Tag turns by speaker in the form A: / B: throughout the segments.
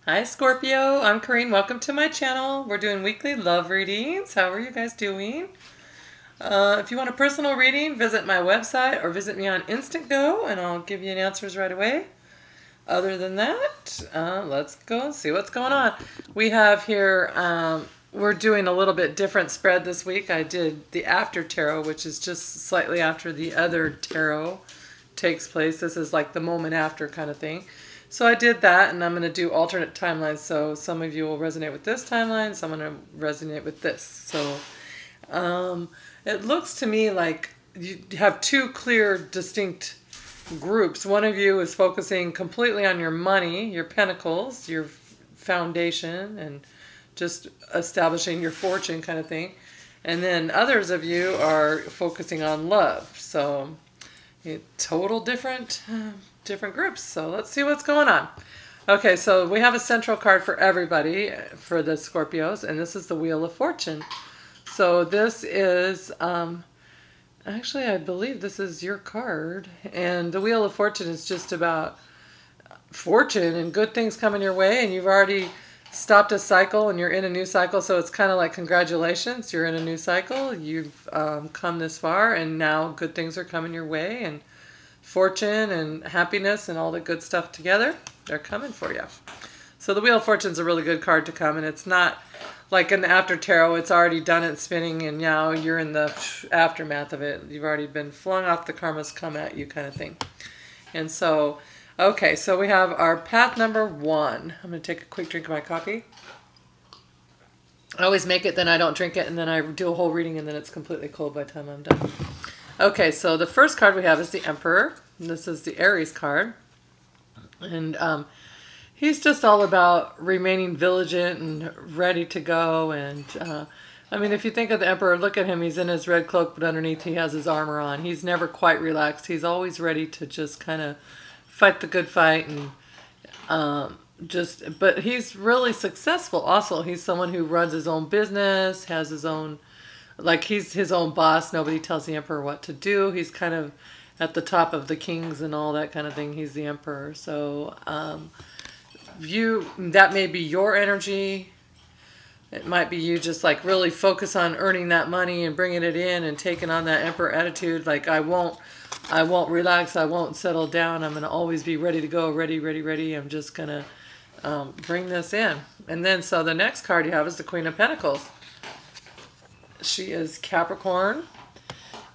A: Hi Scorpio, I'm Corrine. Welcome to my channel. We're doing weekly love readings. How are you guys doing? If you want a personal reading, visit my website or visit me on Instant Go and I'll give you answers right away. Other than that, let's go and see what's going on. We have here, we're doing a little bit different spread this week. I did the after tarot, which is just slightly after the other tarot takes place. This is like the moment after kind of thing. So I did that, and I'm going to do alternate timelines. So some of you will resonate with this timeline, some will resonate with this. So it looks to me like you have two clear, distinct groups. One of you is focusing completely on your money, your pentacles, your foundation, and just establishing your fortune kind of thing. And then others of you are focusing on love. So total different groups. So let's see what's going on. Okay, so we have a central card for everybody, for the Scorpios, and this is the Wheel of Fortune. So this is, actually I believe this is your card, and the Wheel of Fortune is just about fortune and good things coming your way, and you've already stopped a cycle and you're in a new cycle. So it's kind of like, congratulations, you're in a new cycle, you've come this far, and now good things are coming your way, and fortune and happiness and all the good stuff together, they're coming for you. So the Wheel of Fortune is a really good card to come, and it's not like in the after tarot, it's already done its spinning and now you're in the aftermath of it. You've already been flung off, the karma's come at you kind of thing. And so, okay, so we have our path number 1. I'm going to take a quick drink of my coffee. I always make it, then I don't drink it, and then I do a whole reading, and then it's completely cold by the time I'm done. Okay, so the first card we have is the Emperor. This is the Aries card. And he's just all about remaining vigilant and ready to go. And I mean, if you think of the Emperor, look at him. He's in his red cloak, but underneath he has his armor on. He's never quite relaxed. He's always ready to just kind of fight the good fight. And but he's really successful also. He's someone who runs his own business, has his own, like he's his own boss. Nobody tells the Emperor what to do. He's kind of at the top of the kings and all that kind of thing. He's the Emperor. So that may be your energy. It might be you just like really focus on earning that money and bringing it in and taking on that Emperor attitude. Like, I won't relax. I won't settle down. I'm going to always be ready to go. Ready, ready, ready. I'm just going to bring this in. And then, so the next card you have is the Queen of Pentacles. She is Capricorn.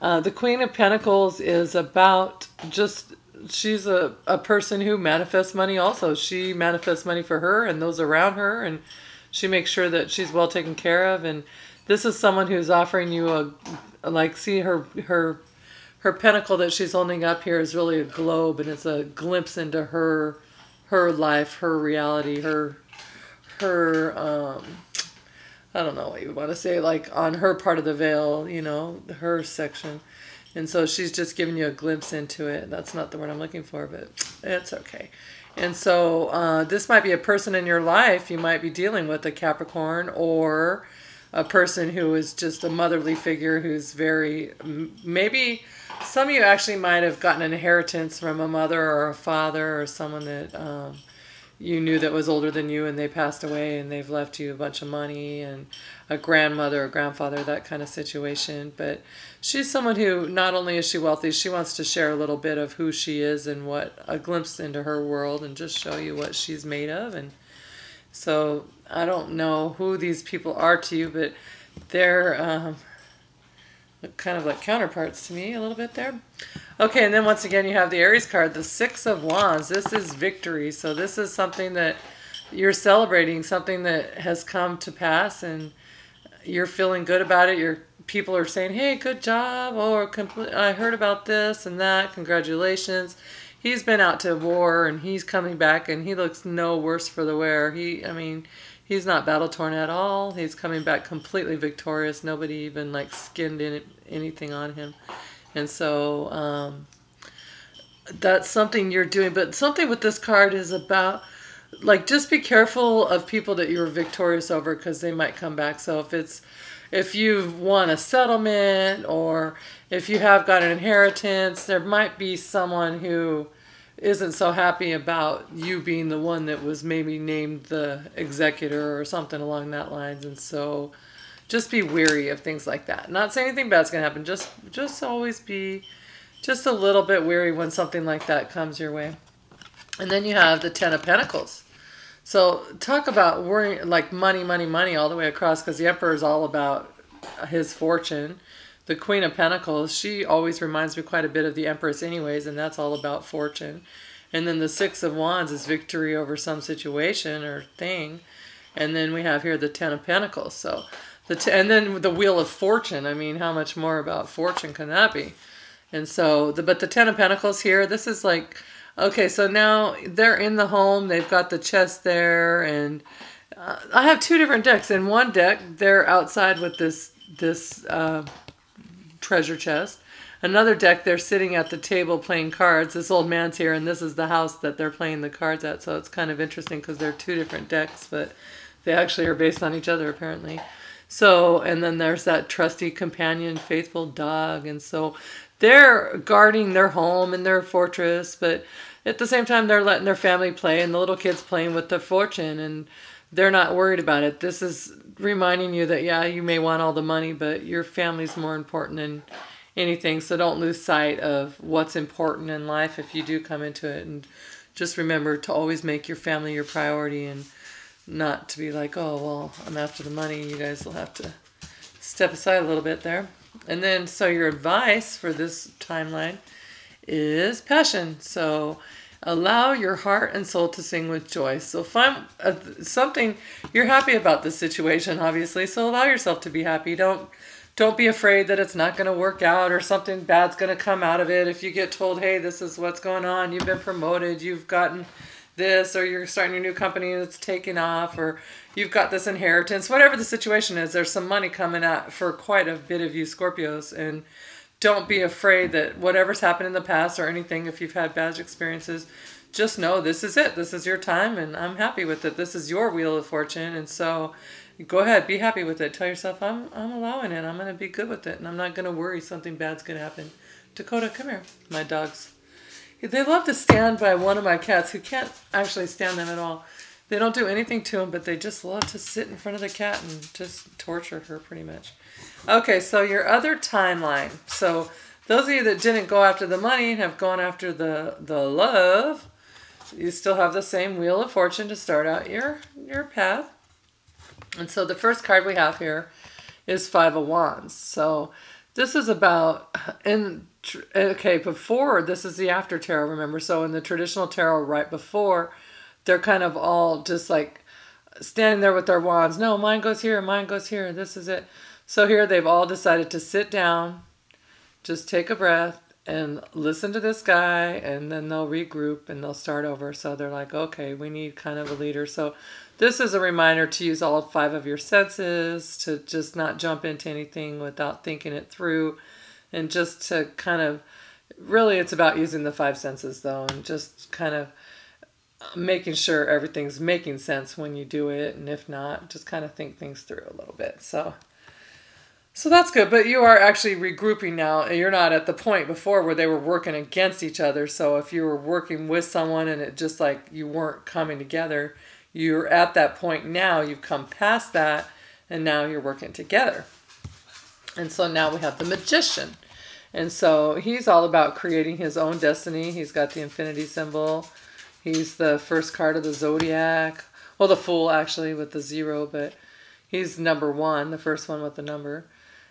A: The Queen of Pentacles is about just, she's a person who manifests money also. She manifests money for her and those around her, and she makes sure that she's well taken care of. And this is someone who's offering you like, see her pentacle that she's holding up here is really a globe, and it's a glimpse into her life, her reality, her I don't know what you want to say, like on her part of the veil, you know, her section. And so she's just giving you a glimpse into it. That's not the word I'm looking for, but it's okay. And so this might be a person in your life. You might be dealing with a Capricorn, or a person who is just a motherly figure who's very, maybe some of you actually might have gotten an inheritance from a mother or a father or someone that you knew that was older than you, and they passed away and they've left you a bunch of money, and a grandmother or grandfather, that kind of situation. But she's someone who, not only is she wealthy, she wants to share a little bit of who she is and a glimpse into her world, and just show you what she's made of. And so I don't know who these people are to you, but they're kind of like counterparts to me a little bit there. Okay, and then once again you have the Aries card, the Six of Wands. This is victory. So this is something that you're celebrating, something that has come to pass, and you're feeling good about it. Your people are saying, hey, good job, or I heard about this and that, congratulations. He's been out to war and he's coming back, and he looks no worse for the wear. I mean, he's not battle torn at all. He's coming back completely victorious. Nobody even like skinned anything on him. And so that's something you're doing. But something with this card is about, like, just be careful of people that you're victorious over, because they might come back. So if you've won a settlement, or if you have got an inheritance, there might be someone who isn't so happy about you being the one that was maybe named the executor or something along that lines. And so just be weary of things like that. Not saying anything bad's going to happen. Just always be just a little bit weary when something like that comes your way. And then you have the Ten of Pentacles. So talk about worrying, like money, money, money all the way across, because the Emperor is all about his fortune. The Queen of Pentacles, she always reminds me quite a bit of the Empress anyways, and that's all about fortune. And then the Six of Wands is victory over some situation or thing. And then we have here the Ten of Pentacles. So and then the Wheel of Fortune. I mean, how much more about fortune can that be? And so, but the Ten of Pentacles here, this is like, okay, so now they're in the home. They've got the chest there. And I have two different decks. In one deck, they're outside with this treasure chest. Another deck, they're sitting at the table playing cards. This old man's here, and this is the house that they're playing the cards at. So it's kind of interesting because they're two different decks, but they actually are based on each other, apparently. So, and then there's that trusty companion, faithful dog. And so they're guarding their home and their fortress, but at the same time, they're letting their family play, and the little kid's playing with the fortune, and they're not worried about it. This is reminding you that, yeah, you may want all the money, but your family's more important than anything. So don't lose sight of what's important in life if you do come into it. And just remember to always make your family your priority, and not to be like, oh, well, I'm after the money. You guys will have to step aside a little bit there. And then, so your advice for this timeline is passion. So allow your heart and soul to sing with joy. So find something, you're happy about this situation, obviously. So allow yourself to be happy. Don't be afraid that it's not going to work out or something bad's going to come out of it. If you get told, hey, this is what's going on, you've been promoted, you've gotten this, or you're starting your new company that's taking off, or you've got this inheritance, whatever the situation is, there's some money coming out for quite a bit of you Scorpios. And don't be afraid that whatever's happened in the past or anything, if you've had bad experiences, just know this is it. This is your time, and I'm happy with it. This is your Wheel of Fortune. And so go ahead, be happy with it. Tell yourself, I'm allowing it. I'm going to be good with it, and I'm not going to worry something bad's going to happen. Dakota, come here. My dogs. They love to stand by one of my cats who can't actually stand them at all. They don't do anything to them, but they just love to sit in front of the cat and just torture her pretty much. Okay, so your other timeline. So those of you that didn't go after the money and have gone after the love, you still have the same Wheel of Fortune to start out your path. And so the first card we have here is Five of Wands. So this is about, okay, before, this is the after tarot, remember? So in the traditional tarot right before, they're kind of all just like standing there with their wands. No, mine goes here, mine goes here, this is it. So here they've all decided to sit down, just take a breath, and listen to this guy, and then they'll regroup and they'll start over. So they're like, okay, we need kind of a leader. So this is a reminder to use all 5 of your senses, to just not jump into anything without thinking it through, and just to kind of, really it's about using the 5 senses though, and just kind of making sure everything's making sense when you do it, and if not, just kind of think things through a little bit. So that's good, but you are actually regrouping now. You're not at the point before where they were working against each other. So if you were working with someone and it just like you weren't coming together, you're at that point now. You've come past that, and now you're working together. And so now we have the Magician. And so he's all about creating his own destiny. He's got the infinity symbol. He's the first card of the Zodiac. Well, the Fool actually with the 0, but he's number 1, the first one with the number.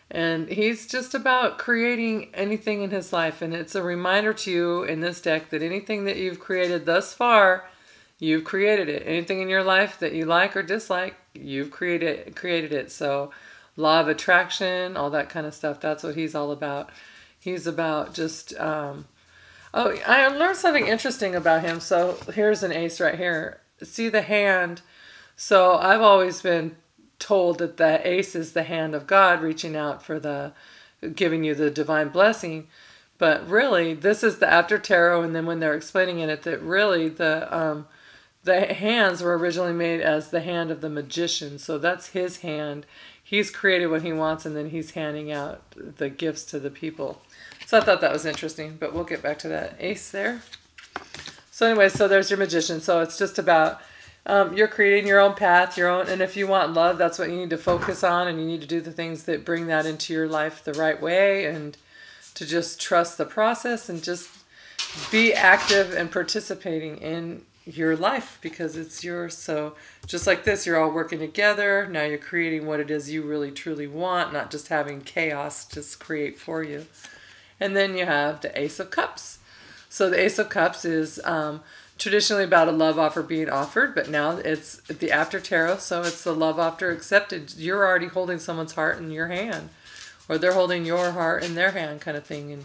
A: And he's just about creating anything in his life. And it's a reminder to you in this deck that anything that you've created thus far, you've created it. Anything in your life that you like or dislike, you've created it. So law of attraction, all that kind of stuff, that's what he's all about. He's about just, oh, I learned something interesting about him. So here's an ace right here. See the hand? So I've always been told that the ace is the hand of God reaching out for giving you the divine blessing. But really, this is the after tarot, and then when they're explaining it, that really the hands were originally made as the hand of the magician. So that's his hand. He's created what he wants, and then he's handing out the gifts to the people. So I thought that was interesting, but we'll get back to that ace there. So anyway, so there's your Magician. So it's just about you're creating your own path, your own, and if you want love, that's what you need to focus on, and you need to do the things that bring that into your life the right way, and to just trust the process and just be active and participating in your life because it's yours. So just like this, you're all working together. Now you're creating what it is you really truly want, not just having chaos just create for you. And then you have the Ace of Cups. So the Ace of Cups is traditionally about a love offer being offered, but now it's the after tarot, so it's the love offer accepted. You're already holding someone's heart in your hand, or they're holding your heart in their hand, kind of thing, and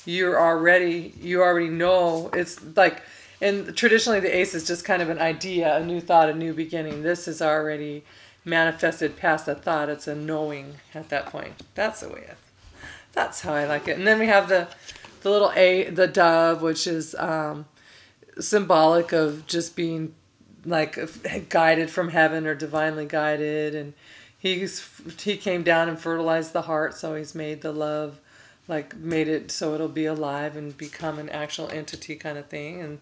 A: you already know. It's like, and traditionally the Ace is just kind of an idea, a new thought, a new beginning. This is already manifested past a thought. It's a knowing at that point. That's the way that's how I like it. And then we have the little the dove, which is symbolic of just being like guided from heaven or divinely guided, and he came down and fertilized the heart, so he's made the love, like made it so it'll be alive and become an actual entity kind of thing. And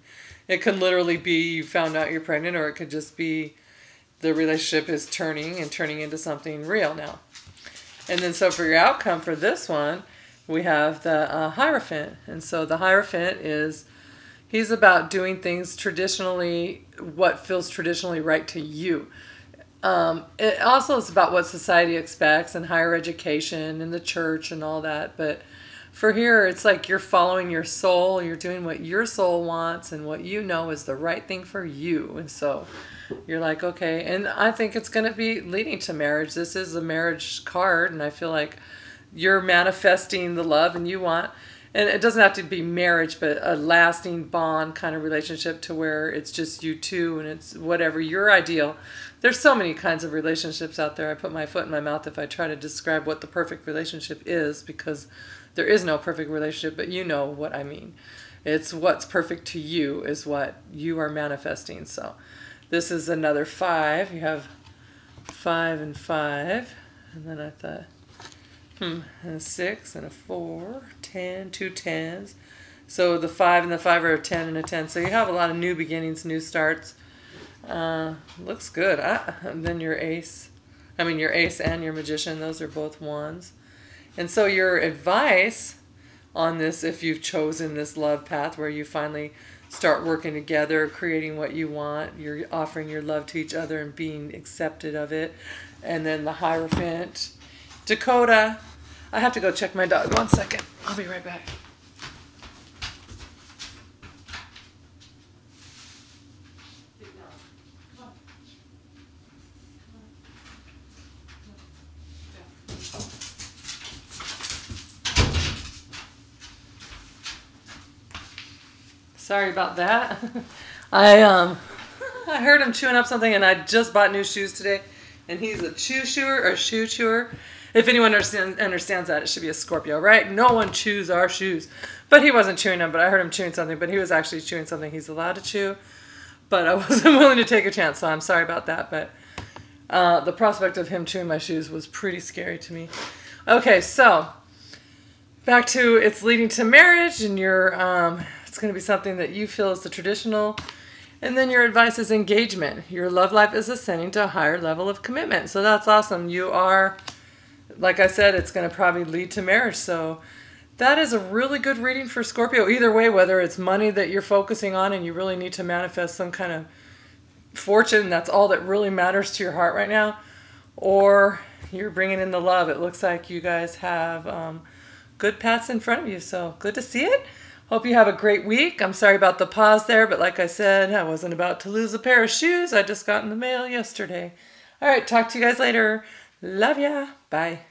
A: it can literally be you found out you're pregnant, or it could just be the relationship is turning into something real now. And then so for your outcome for this one, we have the Hierophant. And so the Hierophant he's about doing things traditionally, what feels traditionally right to you. It also is about what society expects and higher education and the church and all that. But for here, it's like you're following your soul. You're doing what your soul wants and what you know is the right thing for you. And so you're like, okay. And I think it's going to be leading to marriage. This is a marriage card, and I feel like you're manifesting the love and you want. And it doesn't have to be marriage, but a lasting bond kind of relationship to where it's just you two and it's whatever your ideal. There's so many kinds of relationships out there. I put my foot in my mouth if I try to describe what the perfect relationship is, because there is no perfect relationship, but you know what I mean. It's what's perfect to you is what you are manifesting. So this is another 5. You have 5 and 5. And then I thought, and a 6 and a 4, 10, 2 10s. So the 5 and the 5 are a 10 and a 10. So you have a lot of new beginnings, new starts. Looks good. And then your Ace and your Magician, those are both 1s. And so your advice on this, if you've chosen this love path where you finally start working together, creating what you want, you're offering your love to each other and being accepted of it. And then the Hierophant. Dakota, I have to go check my dog. 1 second. I'll be right back. Sorry about that. I heard him chewing up something, and I just bought new shoes today, and he's a shoe chewer. If anyone understands that, it should be a Scorpio, right? No one chews our shoes. But he wasn't chewing them, but I heard him chewing something, but he was actually chewing something he's allowed to chew. But I wasn't willing to take a chance, so I'm sorry about that. But the prospect of him chewing my shoes was pretty scary to me. Okay, so back to it's leading to marriage, and it's going to be something that you feel is the traditional. And then your advice is engagement. Your love life is ascending to a higher level of commitment. So that's awesome. You are, like I said, it's going to probably lead to marriage. So that is a really good reading for Scorpio. Either way, whether it's money that you're focusing on and you really need to manifest some kind of fortune, that's all that really matters to your heart right now, or you're bringing in the love. It looks like you guys have good paths in front of you. So good to see it. Hope you have a great week. I'm sorry about the pause there, but like I said, I wasn't about to lose a pair of shoes. I just got in the mail yesterday. All right, talk to you guys later. Love ya. Bye.